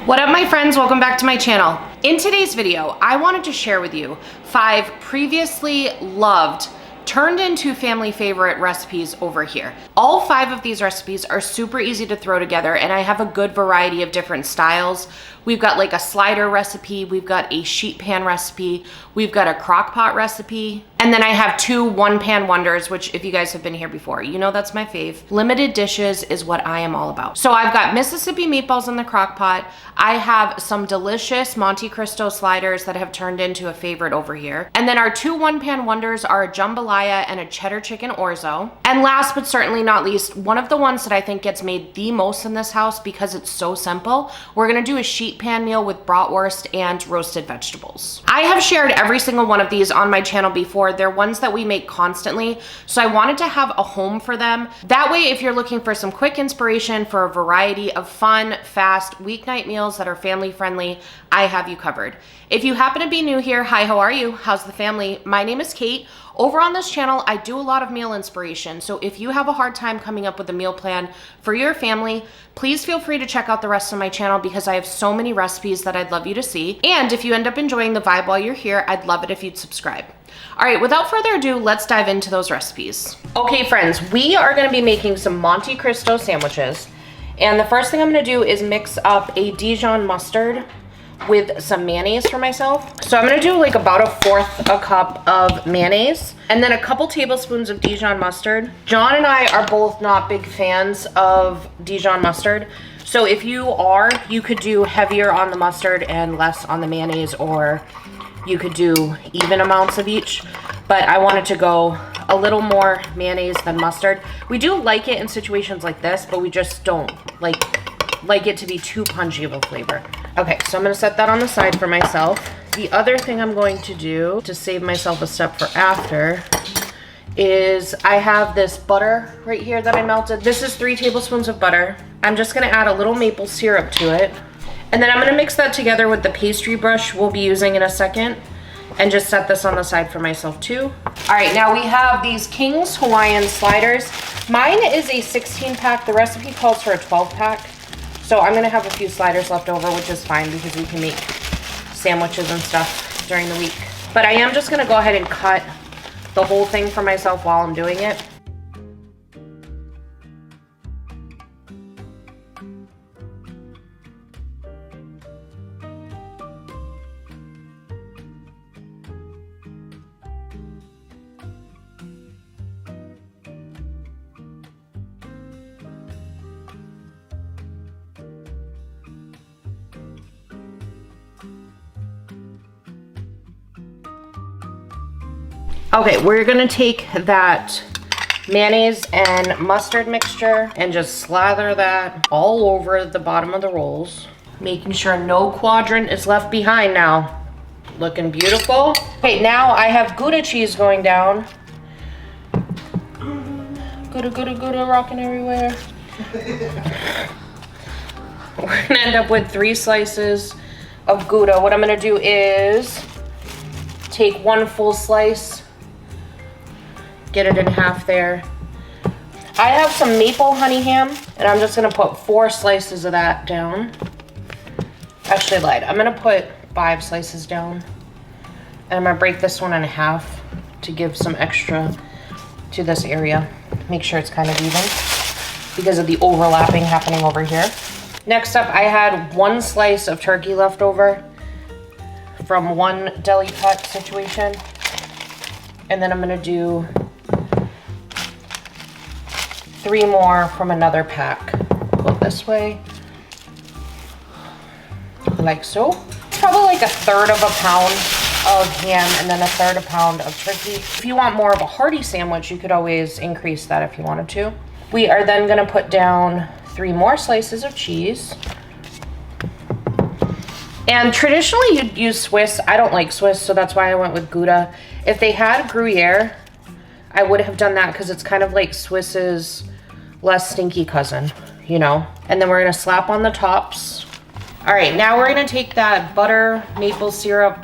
What up, my friends? Welcome back to my channel. In today's video, I wanted to share with you 5 previously loved, turned into family favorite recipes over here. All 5 of these recipes are super easy to throw together, and I have a good variety of different styles. We've got like a slider recipe, we've got a sheet pan recipe, we've got a crock pot recipe, and then I have 2 one-pan wonders, which if you guys have been here before, you know that's my fave. Limited dishes is what I am all about. So I've got Mississippi meatballs in the crock pot. I have some delicious Monte Cristo sliders that have turned into a favorite over here. And then our 2 one-pan wonders are a jambalaya and a cheddar chicken orzo. And last but certainly not least, one of the ones that I think gets made the most in this house because it's so simple, we're gonna do a sheet pan meal with bratwurst and roasted vegetables. I have shared every single one of these on my channel before. They're ones that we make constantly, so I wanted to have a home for them. That way, if you're looking for some quick inspiration for a variety of fun, fast weeknight meals that are family friendly, I have you covered. If you happen to be new here, hi, how are you? How's the family? My name is Kate. Over on this channel, I do a lot of meal inspiration, so if you have a hard time coming up with a meal plan for your family, please feel free to check out the rest of my channel because I have so many recipes that I'd love you to see. And if you end up enjoying the vibe while you're here, I'd love it if you'd subscribe. All right, without further ado, let's dive into those recipes. Okay, friends, we are gonna be making some Monte Cristo sandwiches. And the first thing I'm gonna do is mix up a Dijon mustard with some mayonnaise for myself. So I'm gonna do like about 1/4 a cup of mayonnaise and then a couple tablespoons of Dijon mustard. John and I are both not big fans of Dijon mustard. So if you are, you could do heavier on the mustard and less on the mayonnaise, or you could do even amounts of each. But I wanted to go a little more mayonnaise than mustard. We do like it in situations like this, but we just don't like it to be too punchy of a flavor. Okay, so I'm gonna set that on the side for myself. The other thing I'm going to do to save myself a step for after is I have this butter right here that I melted. This is 3 tablespoons of butter. I'm just gonna add a little maple syrup to it. And then I'm gonna mix that together with the pastry brush we'll be using in a second and just set this on the side for myself too. All right, now we have these King's Hawaiian sliders. Mine is a 16 pack. The recipe calls for a 12 pack. So I'm gonna have a few sliders left over, which is fine because we can make sandwiches and stuff during the week. But I am just gonna go ahead and cut the whole thing for myself while I'm doing it. Okay, we're gonna take that mayonnaise and mustard mixture and just slather that all over the bottom of the rolls, making sure no quadrant is left behind now. Looking beautiful. Okay, now I have Gouda cheese going down. Gouda, rocking everywhere. We're gonna end up with 3 slices of Gouda. What I'm gonna do is take 1 full slice, get it in half there. I have some maple honey ham, and I'm just gonna put 4 slices of that down. Actually, I lied. I'm gonna put 5 slices down. And I'm gonna break this one in half to give some extra to this area. Make sure it's kind of even because of the overlapping happening over here. Next up, I had 1 slice of turkey left over from one deli cut situation. And then I'm gonna do 3 more from another pack. Pull it this way, like so. Probably like 1/3 of a pound of ham and then 1/3 a pound of turkey. If you want more of a hearty sandwich, you could always increase that if you wanted to. We are then gonna put down 3 more slices of cheese. And traditionally you'd use Swiss. I don't like Swiss, so that's why I went with Gouda. If they had Gruyere, I would have done that because it's kind of like Swiss's less stinky cousin, you know? And then we're gonna slap on the tops. All right, now we're gonna take that butter maple syrup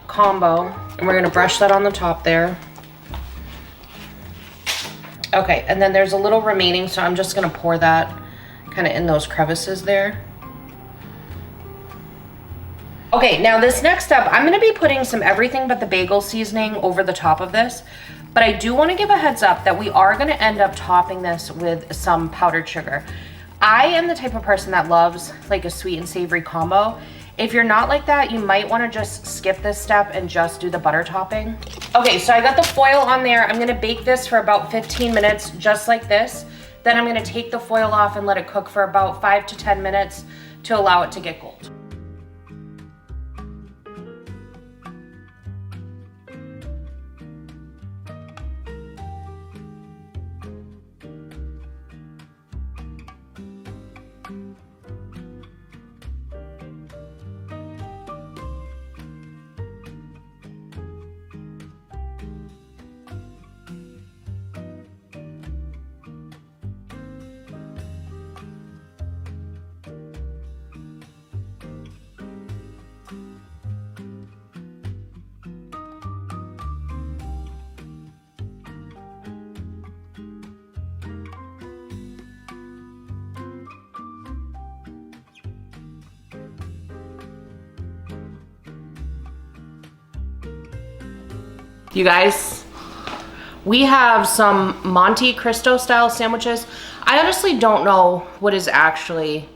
combo and we're gonna brush that on the top there. Okay, and then there's a little remaining, so I'm just gonna pour that kind of in those crevices there. Okay, now this next step, I'm gonna be putting some everything but the bagel seasoning over the top of this, but I do wanna give a heads up that we are gonna end up topping this with some powdered sugar. I am the type of person that loves like a sweet and savory combo. If you're not like that, you might wanna just skip this step and just do the butter topping. Okay, so I got the foil on there. I'm gonna bake this for about 15 minutes, just like this. Then I'm gonna take the foil off and let it cook for about 5 to 10 minutes to allow it to get gold. You guys, we have some Monte Cristo style sandwiches. I honestly don't know what is actually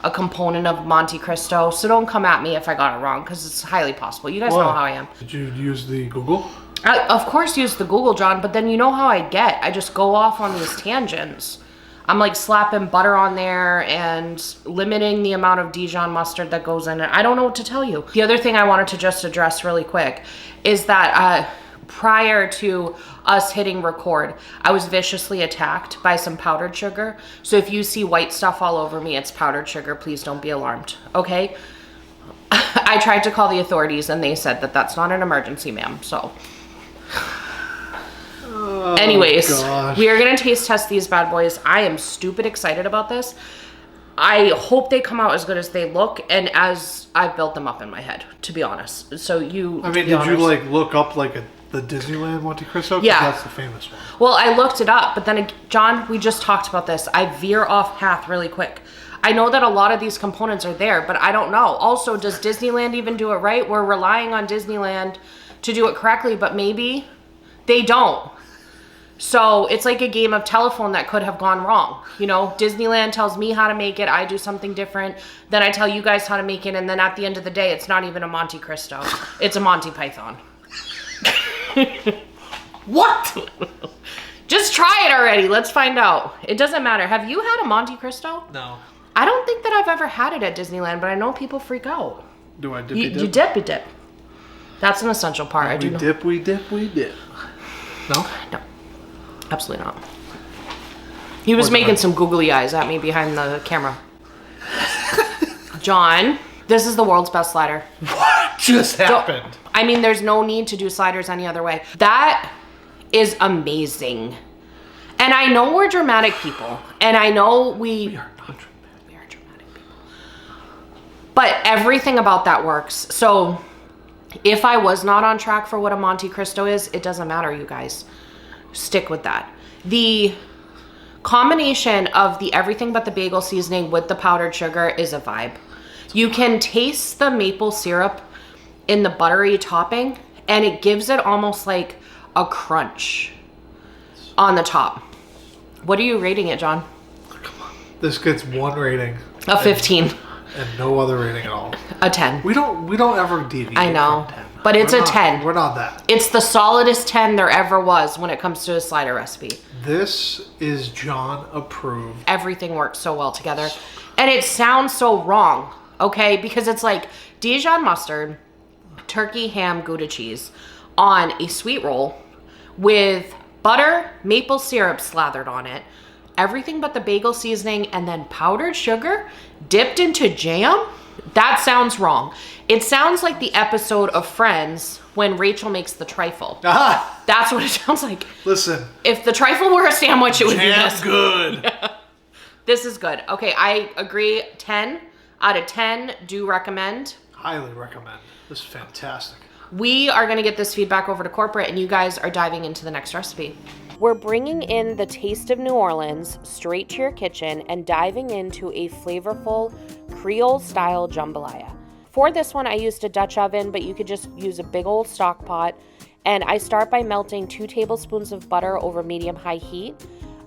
a component of Monte Cristo, so don't come at me if I got it wrong, because it's highly possible. You guys know how I am. Did you use the Google? I, of course, use the Google, John, but then you know how I get. I just go off on these tangents. I'm like slapping butter on there and limiting the amount of Dijon mustard that goes in it. I don't know what to tell you. The other thing I wanted to just address really quick is that prior to us hitting record, I was viciously attacked by some powdered sugar. So if you see white stuff all over me, it's powdered sugar. Please don't be alarmed, okay? I tried to call the authorities and they said that that's not an emergency, ma'am, so. Oh, anyways, gosh. We are gonna taste test these bad boys. I am stupid excited about this. I hope they come out as good as they look and as I've built them up in my head, to be honest. So you, I mean, did you like look up like the Disneyland Monte Cristo? 'Cause yeah, that's the famous one. Well, I looked it up, but then John, we just talked about this. I veer off path really quick. I know that a lot of these components are there, but I don't know. Also, does Disneyland even do it right? We're relying on Disneyland to do it correctly, but maybe they don't. So it's like a game of telephone that could have gone wrong. You know, Disneyland tells me how to make it. I do something different. Then I tell you guys how to make it. And then at the end of the day, it's not even a Monte Cristo. It's a Monty Python. What? Just try it already. Let's find out. It doesn't matter. Have you had a Monte Cristo? No. I don't think that I've ever had it at Disneyland, but I know people freak out. Do I dip? You dip. That's an essential part. We dip. No? No. Absolutely not. He was making some googly eyes at me behind the camera. John, this is the world's best slider. What just happened? I mean, there's no need to do sliders any other way. That is amazing. And I know we're dramatic people. And I know we are not dramatic. We are dramatic people. But everything about that works. So if I was not on track for what a Monte Cristo is, it doesn't matter, you guys. Stick with that. The combination of the everything but the bagel seasoning with the powdered sugar is a vibe. You can taste the maple syrup in the buttery topping, and it gives it almost like a crunch on the top. What are you rating it, John? Come on. This gets 1 rating. A 15. And no other rating at all. A 10. We don't ever deviate. I know. From 10. But it's a 10. We're not that. It's the solidest 10 there ever was when it comes to a slider recipe. This is John approved. Everything works so well together. And it sounds so wrong, okay? Because it's like Dijon mustard, turkey, ham, Gouda cheese on a sweet roll with butter, maple syrup slathered on it, everything but the bagel seasoning, and then powdered sugar dipped into jam. That sounds wrong. It sounds like the episode of Friends when Rachel makes the trifle. Ah! That's what it sounds like. Listen. If the trifle were a sandwich, it would be this. Good. Yeah. This is good. Okay, I agree. 10 out of 10. Do recommend. Highly recommend. This is fantastic. We are going to get this feedback over to corporate, and you guys are diving into the next recipe. We're bringing in the taste of New Orleans straight to your kitchen and diving into a flavorful Creole-style jambalaya. For this one, I used a Dutch oven, but you could just use a big old stock pot. And I start by melting 2 tablespoons of butter over medium-high heat.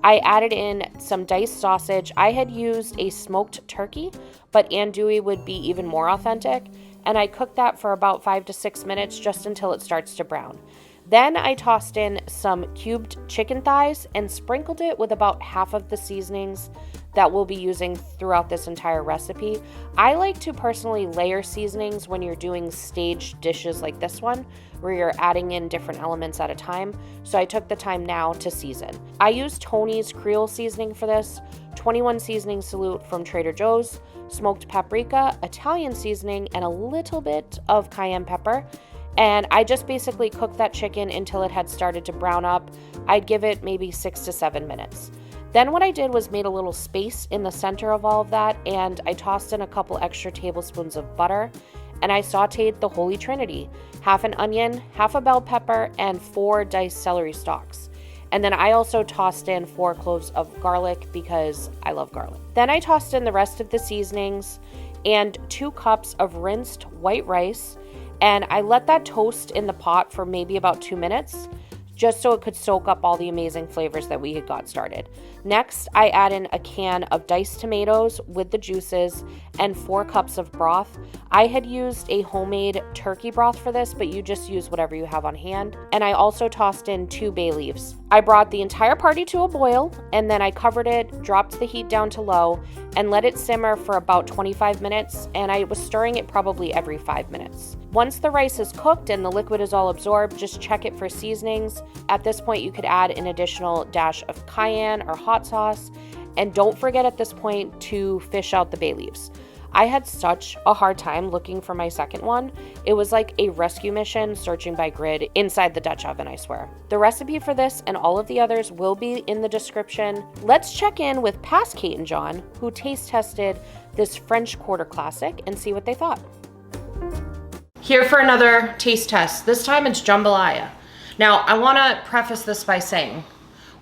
I added in some diced sausage. I had used a smoked turkey, but andouille would be even more authentic. And I cooked that for about 5 to 6 minutes just until it starts to brown. Then I tossed in some cubed chicken thighs and sprinkled it with about half of the seasonings that we'll be using throughout this entire recipe. I like to personally layer seasonings when you're doing staged dishes like this one, where you're adding in different elements at a time. So I took the time now to season. I used Tony's Creole seasoning for this, 21 seasoning salute from Trader Joe's, smoked paprika, Italian seasoning, and a little bit of cayenne pepper. And I just basically cooked that chicken until it had started to brown up. I'd give it maybe 6 to 7 minutes. Then what I did was made a little space in the center of all of that, and I tossed in a couple extra tablespoons of butter, and I sauteed the Holy Trinity, half an onion, half a bell pepper, and 4 diced celery stalks. And then I also tossed in 4 cloves of garlic because I love garlic. Then I tossed in the rest of the seasonings and 2 cups of rinsed white rice, and I let that toast in the pot for maybe about 2 minutes, just so it could soak up all the amazing flavors that we had got started. Next, I add in a can of diced tomatoes with the juices and 4 cups of broth. I had used a homemade turkey broth for this, but you just use whatever you have on hand. And I also tossed in 2 bay leaves. I brought the entire party to a boil, and then I covered it, dropped the heat down to low, and let it simmer for about 25 minutes, and I was stirring it probably every 5 minutes. Once the rice is cooked and the liquid is all absorbed, just check it for seasonings. At this point, you could add an additional dash of cayenne or hot sauce, and don't forget at this point to fish out the bay leaves. I had such a hard time looking for my second one. It was like a rescue mission searching by grid inside the Dutch oven, I swear. The recipe for this and all of the others will be in the description. Let's check in with past Kate and John, who taste tested this French Quarter Classic, and see what they thought. Here for another taste test. This time it's jambalaya. Now, I want to preface this by saying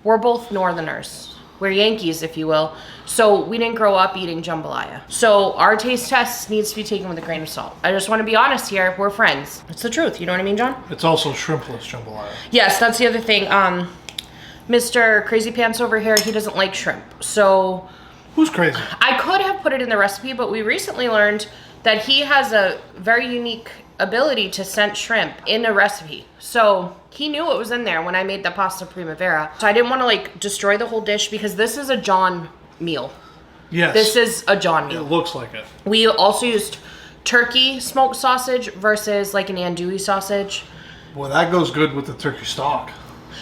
we're both Northerners. We're Yankees, if you will. So we didn't grow up eating jambalaya. So our taste test needs to be taken with a grain of salt. I just want to be honest here. We're friends. It's the truth. You know what I mean, John? It's also shrimpless jambalaya. Yes, that's the other thing. Mr. Crazy Pants over here, he doesn't like shrimp. So who's crazy? I could have put it in the recipe, but we recently learned that he has a very unique ability to scent shrimp in a recipe. So he knew it was in there when I made the pasta primavera. So I didn't want to like destroy the whole dish because this is a John meal. Yes. This is a John meal. It looks like it. We also used turkey smoked sausage versus like an andouille sausage. Well, that goes good with the turkey stock.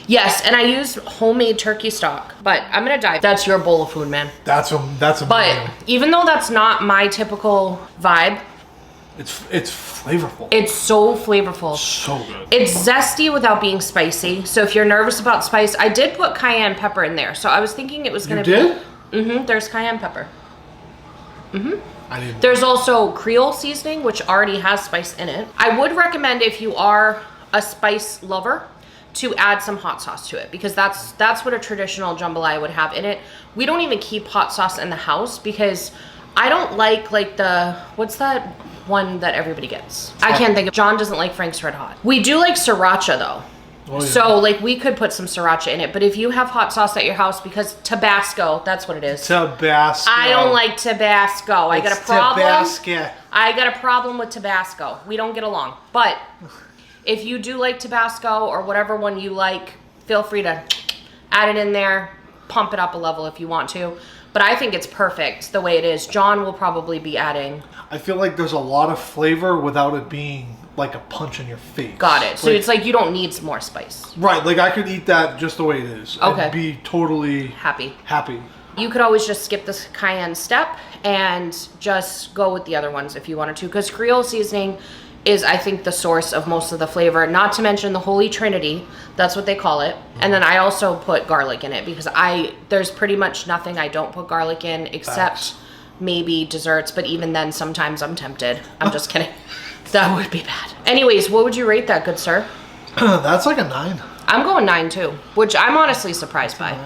Yes, and I used homemade turkey stock, but I'm gonna dive. That's your bowl of food, man. That's a But meal. even though that's not my typical vibe, it's flavorful. it's so flavorful. So good. It's zesty without being spicy. So if you're nervous about spice, I did put cayenne pepper in there. So I was thinking it was gonna be. You did? There's cayenne pepper. I didn't. There's also Creole seasoning, which already has spice in it. I would recommend, if you are a spice lover, to add some hot sauce to it, because that's what a traditional jambalaya would have in it. We don't even keep hot sauce in the house because I don't like the, what's that one that everybody gets? I can't think of. John doesn't like Frank's Red Hot. We do like sriracha though. Oh, yeah. So like we could put some sriracha in it, but if you have hot sauce at your house, because Tabasco, that's what it is. Tabasco. I don't like Tabasco. I got a problem. Tabasco. I got a problem with Tabasco. We don't get along. But if you do like Tabasco or whatever one you like, feel free to add it in there, pump it up a level if you want to. But I think it's perfect the way it is. John will probably be adding. I feel like there's a lot of flavor without it being like a punch in your face. Got it. So it's like you don't need some more spice. Right, like I could eat that just the way it is. Okay. And be totally Happy. You could always just skip this cayenne step and just go with the other ones if you wanted to, because Creole seasoning is, I think, the source of most of the flavor, not to mention the Holy Trinity. That's what they call it. And then I also put garlic in it because there's pretty much nothing I don't put garlic in except maybe desserts, but even then sometimes I'm tempted. I'm just kidding. That would be bad. Anyways, what would you rate that, good sir? That's like a 9. I'm going 9 too, which I'm honestly surprised by.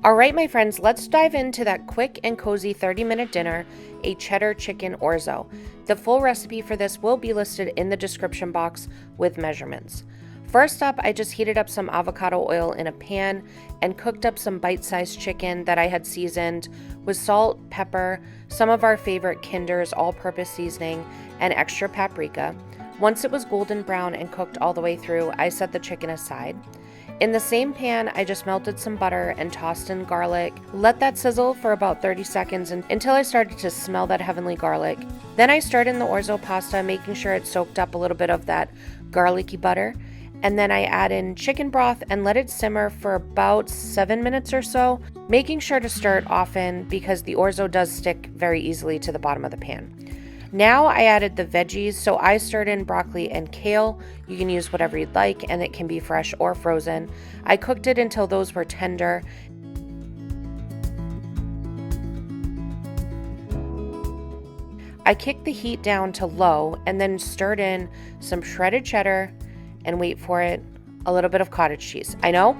All right, my friends, let's dive into that quick and cozy 30-minute dinner, a cheddar chicken orzo. The full recipe for this will be listed in the description box with measurements. First up, I just heated up some avocado oil in a pan and cooked up some bite-sized chicken that I had seasoned with salt, pepper, some of our favorite Kinder's all-purpose seasoning, and extra paprika. Once it was golden brown and cooked all the way through, I set the chicken aside. In the same pan, I just melted some butter and tossed in garlic. Let that sizzle for about 30 seconds until I started to smell that heavenly garlic. Then I stirred in the orzo pasta, making sure it soaked up a little bit of that garlicky butter. And then I add in chicken broth and let it simmer for about 7 minutes or so, making sure to stir it often because the orzo does stick very easily to the bottom of the pan. Now I added the veggies, so I stirred in broccoli and kale. You can use whatever you'd like, and it can be fresh or frozen. I cooked it until those were tender. I kicked the heat down to low and then stirred in some shredded cheddar and wait for it, a little bit of cottage cheese. I know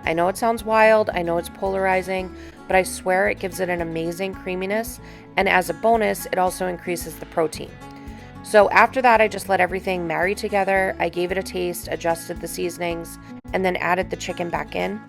it sounds wild, I know it's polarizing, but I swear it gives it an amazing creaminess, and as a bonus, it also increases the protein. So after that, I just let everything marry together. I gave it a taste, adjusted the seasonings, and then added the chicken back in.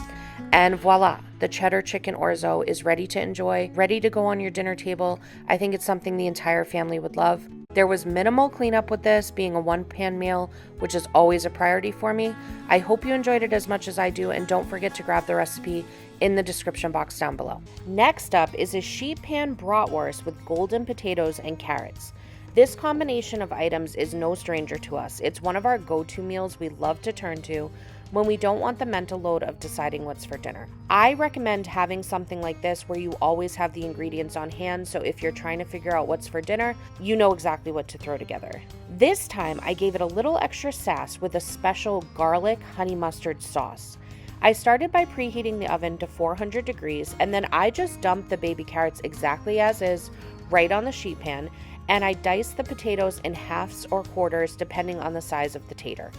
And voila, the cheddar chicken orzo is ready to enjoy, ready to go on your dinner table. I think it's something the entire family would love. There was minimal cleanup with this, being a one-pan meal, which is always a priority for me. I hope you enjoyed it as much as I do, and don't forget to grab the recipe in the description box down below. Next up is a sheet pan bratwurst with golden potatoes and carrots. This combination of items is no stranger to us. It's one of our go-to meals we love to turn to when we don't want the mental load of deciding what's for dinner. I recommend having something like this where you always have the ingredients on hand, so if you're trying to figure out what's for dinner, you know exactly what to throw together. This time, I gave it a little extra sass with a special garlic honey mustard sauce. I started by preheating the oven to 400 degrees, and then I just dumped the baby carrots exactly as is, right on the sheet pan, and I diced the potatoes in halves or quarters depending on the size of the tater.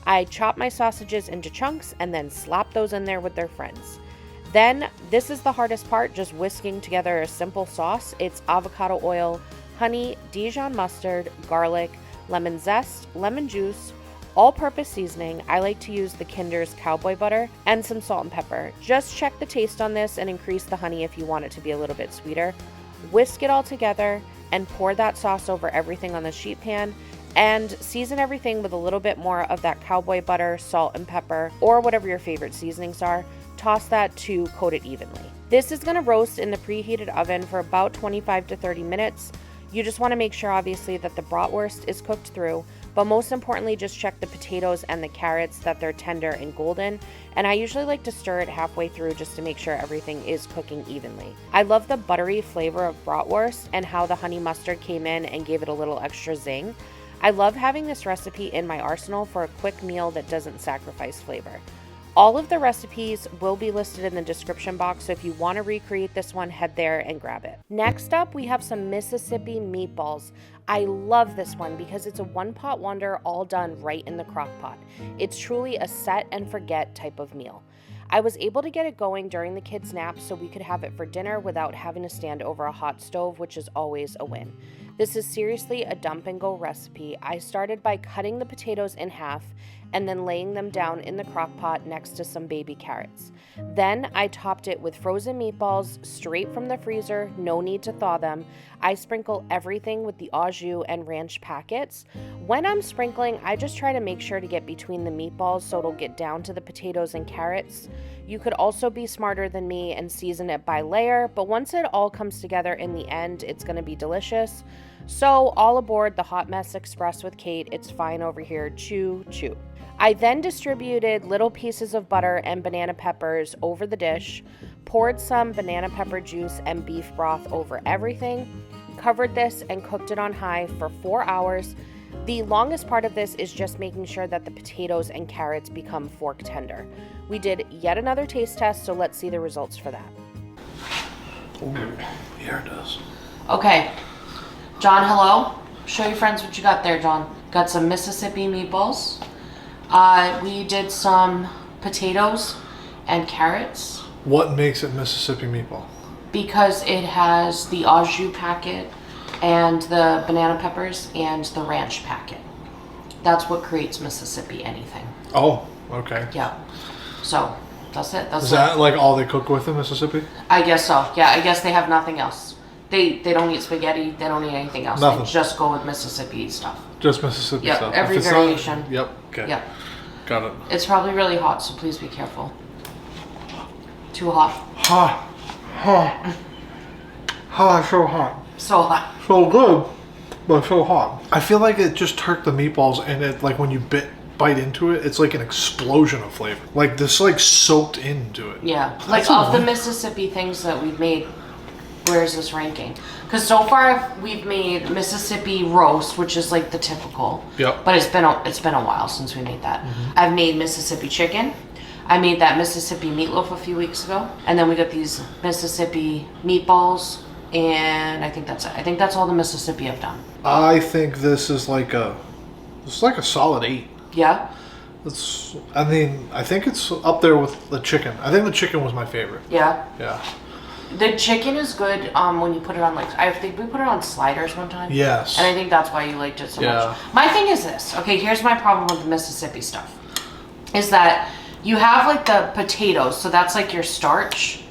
I chopped my sausages into chunks and then slapped those in there with their friends. Then, this is the hardest part, just whisking together a simple sauce. It's avocado oil, honey, Dijon mustard, garlic, lemon zest, lemon juice, all-purpose seasoning. I like to use the Kinder's cowboy butter, and some salt and pepper. Just check the taste on this and increase the honey if you want it to be a little bit sweeter. Whisk it all together and pour that sauce over everything on the sheet pan, and season everything with a little bit more of that cowboy butter, salt and pepper, or whatever your favorite seasonings are. Toss that to coat it evenly. This is going to roast in the preheated oven for about 25 to 30 minutes. You just want to make sure, obviously, that the bratwurst is cooked through, but most importantly, just check the potatoes and the carrots that they're tender and golden. And I usually like to stir it halfway through just to make sure everything is cooking evenly. I love the buttery flavor of bratwurst and how the honey mustard came in and gave it a little extra zing. I love having this recipe in my arsenal for a quick meal that doesn't sacrifice flavor. All of the recipes will be listed in the description box, so if you want to recreate this one, head there and grab it. Next up, we have some Mississippi meatballs. I love this one because it's a one-pot wonder all done right in the crock pot. It's truly a set and forget type of meal. I was able to get it going during the kids' nap so we could have it for dinner without having to stand over a hot stove, which is always a win. This is seriously a dump and go recipe. I started by cutting the potatoes in half and then laying them down in the crock pot next to some baby carrots. Then I topped it with frozen meatballs straight from the freezer, no need to thaw them. I sprinkle everything with the au jus and ranch packets. When I'm sprinkling, I just try to make sure to get between the meatballs so it'll get down to the potatoes and carrots. You could also be smarter than me and season it by layer, but once it all comes together in the end, it's going to be delicious. So all aboard the Hot Mess Express with Kate. It's fine over here. Chew, chew. I then distributed little pieces of butter and banana peppers over the dish, poured some banana pepper juice and beef broth over everything, covered this and cooked it on high for 4 hours. The longest part of this is just making sure that the potatoes and carrots become fork tender. We did yet another taste test, so let's see the results for that. Ooh, here it is. Okay, John, hello. Show your friends what you got there, John. Got some Mississippi meatballs. We did some potatoes and carrots. What makes it Mississippi meatball? Because it has the au jus packet and the banana peppers and the ranch packet. That's what creates Mississippi anything. Oh, okay. Yeah. So that's it. Is that like all they cook with in Mississippi? I guess so. Yeah, I guess they have nothing else. They don't eat spaghetti. They don't eat anything else. Nothing. They just go with Mississippi stuff. Just Mississippi stuff. Every If it's variation. Not, yep. Okay. Yep. Got it. It's probably really hot, so please be careful. Too hot. Hot. Hot. Hot. So hot. So hot. So good, but so hot. I feel like it just hurt the meatballs, and it like when you bite into it, it's like an explosion of flavor. Like this, like soaked into it. Yeah. That's Like of the annoying. Mississippi things that we've made, where's this ranking? Because so far we've made Mississippi roast, which is like the typical. Yep. But it's been a while since we made that. I've made Mississippi chicken. I made that Mississippi meatloaf a few weeks ago, and then we got these Mississippi meatballs, and I think that's it. I think that's all the Mississippi I've done. I think this is like a solid 8. Yeah. I mean, I think it's up there with the chicken. I think the chicken was my favorite. Yeah. Yeah. The chicken is good when you put it on, like, I think we put it on sliders one time. Yes. And I think that's why you liked it so Yeah. much. My thing is this. Okay, here's my problem with the Mississippi stuff. Is that you have like the potatoes, so that's like your starch.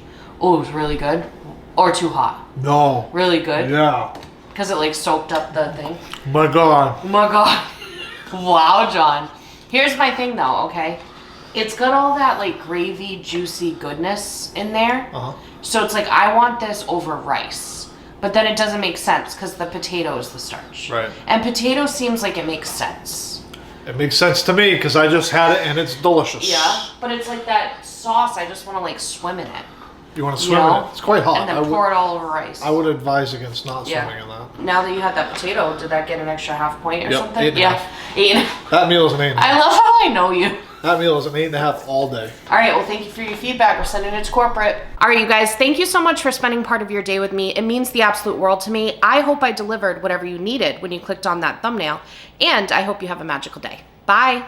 Oh, it's really good. Or too hot. No. Really good. Yeah. Because it like soaked up the thing. My God. Oh my God. Wow, John. Here's my thing though, okay? It's got all that like gravy, juicy goodness in there. Uh-huh. So it's like, I want this over rice. But then it doesn't make sense because the potato is the starch. Right. And potato seems like it makes sense. It makes sense to me because I just had it and it's delicious. Yeah. But it's like that sauce, I just want to like swim in it. You want to swim in it? It's quite hot. And then pour it all over rice. I would advise against not Yeah. swimming in that. Now that you had that potato, did that get an extra half point or Yep, something? 8.5. Yeah. 8.5. That meal is an 8.5. I love how I know you. That meal is an 8.5 all day. All right, well, thank you for your feedback. We're sending it to corporate. All right, you guys, thank you so much for spending part of your day with me. It means the absolute world to me. I hope I delivered whatever you needed when you clicked on that thumbnail, and I hope you have a magical day. Bye.